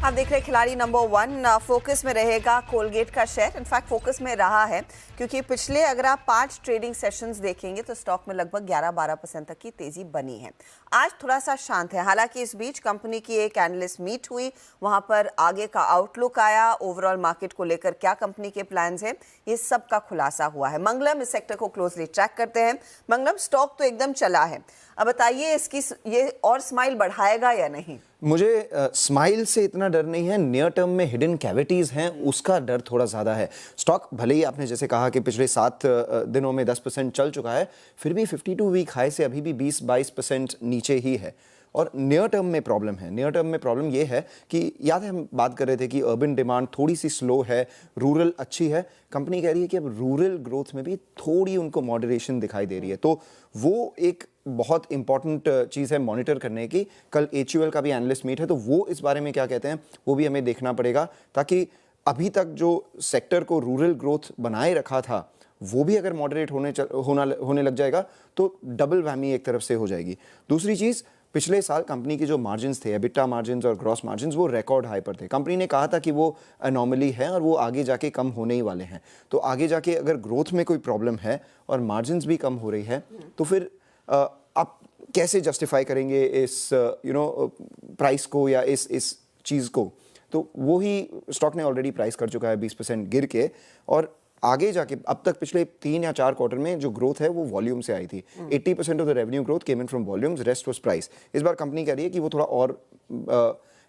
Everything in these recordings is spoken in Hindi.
आप देख रहे हैं खिलाड़ी नंबर 1। फोकस में रहेगा कोलगेट का शेयर। इनफैक्ट फोकस में रहा है क्योंकि पिछले अगर आप 5 ट्रेडिंग सेशंस देखेंगे तो स्टॉक में लगभग 11-12% तक की तेजी बनी है। आज थोड़ा सा शांत है। हालांकि इस बीच कंपनी की एक एनालिस्ट मीट हुई, वहां पर आगे का आउटलुक आया, ओवरऑल मार्केट को लेकर क्या कंपनी के प्लान्स हैं, ये सब का खुलासा हुआ है। मंगलम इस सेक्टर को क्लोजली ट्रैक करते हैं। मंगलम, स्टॉक तो एकदम चला है, अब बताइए इसकी ये और स्माइल बढ़ाएगा या नहीं? मुझे स्माइल से इतना डर नहीं है, नियर टर्म में हिडन कैविटीज हैं उसका डर थोड़ा ज़्यादा है। स्टॉक भले ही आपने जैसे कहा कि पिछले 7 दिनों में 10% चल चुका है, फिर भी 52 वीक हाई से अभी भी 20-22% नीचे ही है और नियर टर्म में प्रॉब्लम है। नियर टर्म में प्रॉब्लम ये है कि याद है हम बात कर रहे थे कि अर्बन डिमांड थोड़ी सी स्लो है, रूरल अच्छी है। कंपनी कह रही है कि अब रूरल ग्रोथ में भी थोड़ी उनको मॉडरेशन दिखाई दे रही है, तो वो एक बहुत इंपॉर्टेंट चीज़ है मॉनिटर करने की। कल HUL का भी एनालिस्ट मीट है, तो वो इस बारे में क्या कहते हैं वो भी हमें देखना पड़ेगा, ताकि अभी तक जो सेक्टर को रूरल ग्रोथ बनाए रखा था वो भी अगर मॉडरेट होने लग जाएगा तो डबल वैमी एक तरफ से हो जाएगी। दूसरी चीज़, पिछले साल कंपनी के जो मार्जिन्स थे, एबिटा मार्जिन्स और ग्रॉस मार्जिन्स, वो रिकॉर्ड हाई पर थे। कंपनी ने कहा था कि वो अनॉमली है और वो आगे जाके कम होने ही वाले हैं। तो आगे जाके अगर ग्रोथ में कोई प्रॉब्लम है और मार्जिन्स भी कम हो रही है तो फिर आप कैसे जस्टिफाई करेंगे इस प्राइस को या इस चीज़ को? तो वो ही स्टॉक ने ऑलरेडी प्राइस कर चुका है 20% गिर के, और आगे जाके अब तक पिछले 3 या 4 क्वार्टर में जो ग्रोथ है वो वॉल्यूम से आई थी। 80% of the revenue growth came in from volumes, rest was price. इस बार कंपनी कह रही है कि वो थोड़ा और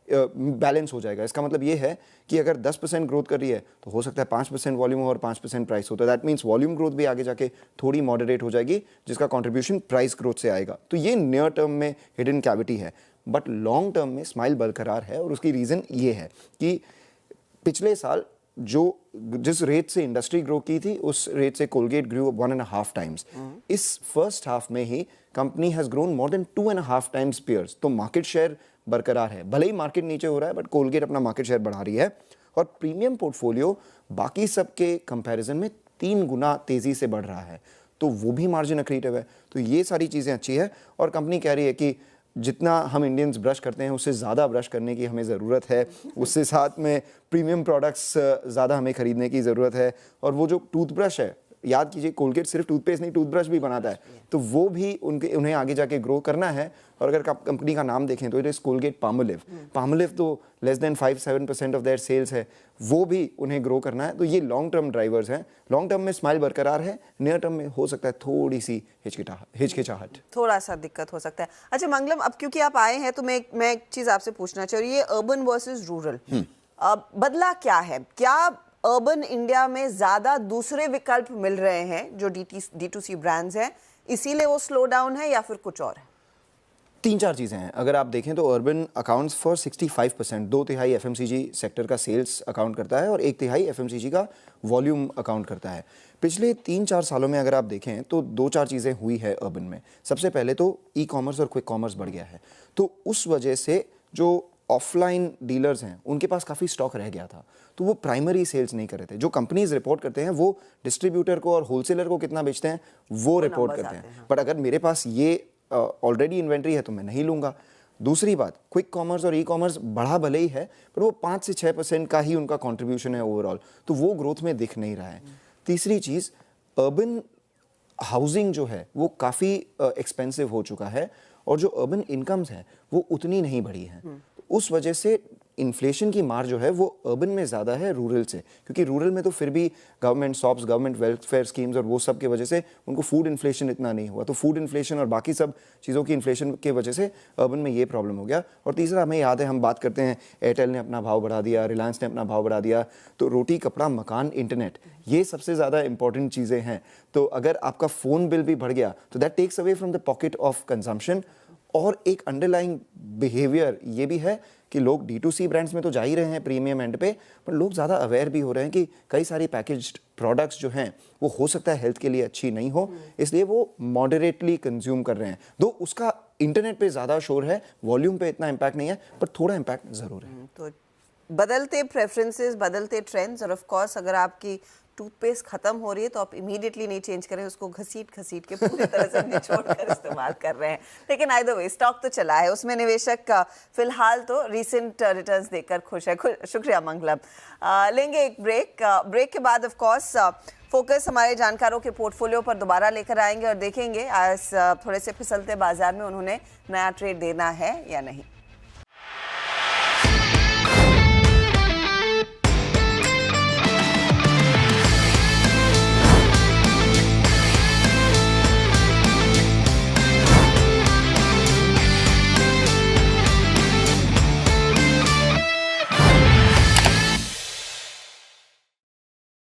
बैलेंस हो जाएगा। इसका मतलब ये है कि अगर 10% ग्रोथ कर रही है तो हो सकता है 5% वॉल्यूम और 5% प्राइस होता है। दैट मीन्स वॉल्यूम ग्रोथ भी आगे जाके थोड़ी मॉडरेट हो जाएगी, जिसका कंट्रीब्यूशन प्राइस ग्रोथ से आएगा। तो ये नियर टर्म में हिडन कैविटी है, बट लॉन्ग टर्म में स्माइल बरकरार है। और उसकी रीज़न ये है कि पिछले साल जिस रेट से इंडस्ट्री ग्रो की थी उस रेट से कोलगेट ग्रो 1.5 टाइम्स। इस फर्स्ट हाफ में ही company has grown more than 2.5 times peers. तो मार्केट शेयर बरकरार है, भले ही मार्केट नीचे हो रहा है बट कोलगेट अपना मार्केट शेयर बढ़ा रही है। और प्रीमियम पोर्टफोलियो बाकी सब के कंपैरिजन में 3 गुना तेजी से बढ़ रहा है, तो वो भी मार्जिन एक्रीटिव है। तो ये सारी चीज़ें अच्छी है और कंपनी कह रही है कि जितना हम इंडियंस ब्रश करते हैं उससे ज़्यादा ब्रश करने की हमें ज़रूरत है, उससे साथ में प्रीमियम प्रोडक्ट्स ज़्यादा हमें ख़रीदने की ज़रूरत है। और वो जो टूथब्रश है, याद कीजिए कोलगेट सिर्फ टूथपेस्ट नहीं टूथब्रश भी बनाता है, तो वो भी उन्हें आगे जाके ग्रो करना है। और अगर कंपनी का नाम देखें तो it is Colgate Palmolive. Palmolive तो less than 5-7% of their sales है, वो भी उन्हें ग्रो करना है। तो ये लॉन्ग टर्म ड्राइवर्स हैं। लॉन्ग टर्म में स्माइल बरकरार है, नियर टर्म में हो सकता है थोड़ी सी हिचकिचाहट, थोड़ा सा दिक्कत हो सकता है। अच्छा मंगलम, अब क्योंकि आप आए हैं तो मैं एक चीज़ आपसे पूछना चाह रही हूँ, ये अर्बन वर्सेस रूरल बदला क्या है? क्या अर्बन इंडिया में ज़्यादा दूसरे विकल्प मिल रहे हैं जो D2C ब्रांड्स हैं, इसीलिए वो स्लो डाउन है, या फिर कुछ और है? 3-4 चीज़ें हैं। अगर आप देखें तो urban accounts for 65%, 2/3 FMCG sector का सेल्स अकाउंट करता है और 1/3 FMCG का वॉल्यूम अकाउंट करता है। पिछले 3-4 सालों में अगर आप देखें तो 2-4 चीज़ें हुई है अर्बन में। सबसे पहले तो ई-कॉमर्स और क्विक कॉमर्स बढ़ गया है, तो उस वजह से जो ऑफलाइन डीलर्स हैं उनके पास काफ़ी स्टॉक रह गया था, तो वो प्राइमरी सेल्स नहीं कर रहे थे। जो कंपनीज रिपोर्ट करते हैं वो डिस्ट्रीब्यूटर को और होलसेलर को कितना बेचते हैं वो रिपोर्ट करते हैं। बट अगर मेरे पास ये ऑलरेडी इन्वेंट्री है तो मैं नहीं लूँगा। दूसरी बात, क्विक कॉमर्स और ई-कॉमर्स बढ़ा भले ही है पर वो 5 से 6% का ही उनका कंट्रीब्यूशन है ओवरऑल, तो वो ग्रोथ में दिख नहीं रहा है। तीसरी चीज़, अर्बन हाउसिंग जो है वो काफ़ी एक्सपेंसिव हो चुका है और जो अर्बन इनकम्स हैं वो उतनी नहीं बढ़ी हैं। उस वजह से इन्फ्लेशन की मार जो है वो अर्बन में ज़्यादा है रूरल से, क्योंकि रूरल में तो फिर भी government shops, government welfare schemes और वो सब की वजह से उनको फूड इन्फ्लेशन इतना नहीं हुआ। तो फूड इन्फ्लेशन और बाकी सब चीज़ों की इन्फ्लेशन की वजह से अर्बन में ये प्रॉब्लम हो गया। और तीसरा, हमें याद है हम बात करते हैं एयरटेल ने अपना भाव बढ़ा दिया, रिलायंस ने अपना भाव बढ़ा दिया, तो रोटी कपड़ा मकान इंटरनेट ये सबसे ज़्यादा इंपॉर्टेंट चीज़ें हैं। तो अगर आपका फ़ोन बिल भी बढ़ गया तो that takes away from the pocket of consumption. और एक अंडरलाइंग बिहेवियर ये भी है कि लोग D2C ब्रांड्स में तो जा ही रहे हैं प्रीमियम एंड पे, पर लोग ज़्यादा अवेयर भी हो रहे हैं कि कई सारी पैकेज्ड प्रोडक्ट्स जो हैं वो हो सकता है हेल्थ के लिए अच्छी नहीं हो, इसलिए वो मॉडरेटली कंज्यूम कर रहे हैं। दो उसका इंटरनेट पे ज़्यादा शोर है, वॉल्यूम पे इतना इम्पैक्ट नहीं है, पर थोड़ा इम्पैक्ट ज़रूर है। तो बदलते प्रेफरेंसेस, बदलते ट्रेंड्स, और ऑफ कोर्स अगर आपकी टूथपेस्ट खत्म हो रही है तो आप इमीडिएटली नहीं चेंज करें, उसको घसीट के पूरी तरह से निचोड़ कर इस्तेमाल कर रहे हैं। लेकिन आइदर वे स्टॉक तो चला है, उसमें निवेशक फिलहाल तो रीसेंट रिटर्न्स देखकर खुश है। शुक्रिया मंगलम। लेंगे एक ब्रेक के बाद ऑफ कोर्स फोकस हमारे जानकारों के पोर्टफोलियो पर दोबारा लेकर आएंगे और देखेंगे आज थोड़े से फिसलते बाजार में उन्होंने नया ट्रेड देना है या नहीं।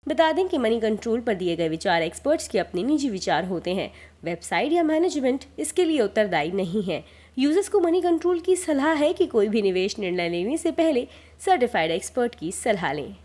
बता दें कि मनी कंट्रोल पर दिए गए विचार एक्सपर्ट्स के अपने निजी विचार होते हैं। वेबसाइट या मैनेजमेंट इसके लिए उत्तरदायी नहीं है। यूजर्स को मनी कंट्रोल की सलाह है कि कोई भी निवेश निर्णय लेने से पहले सर्टिफाइड एक्सपर्ट की सलाह लें।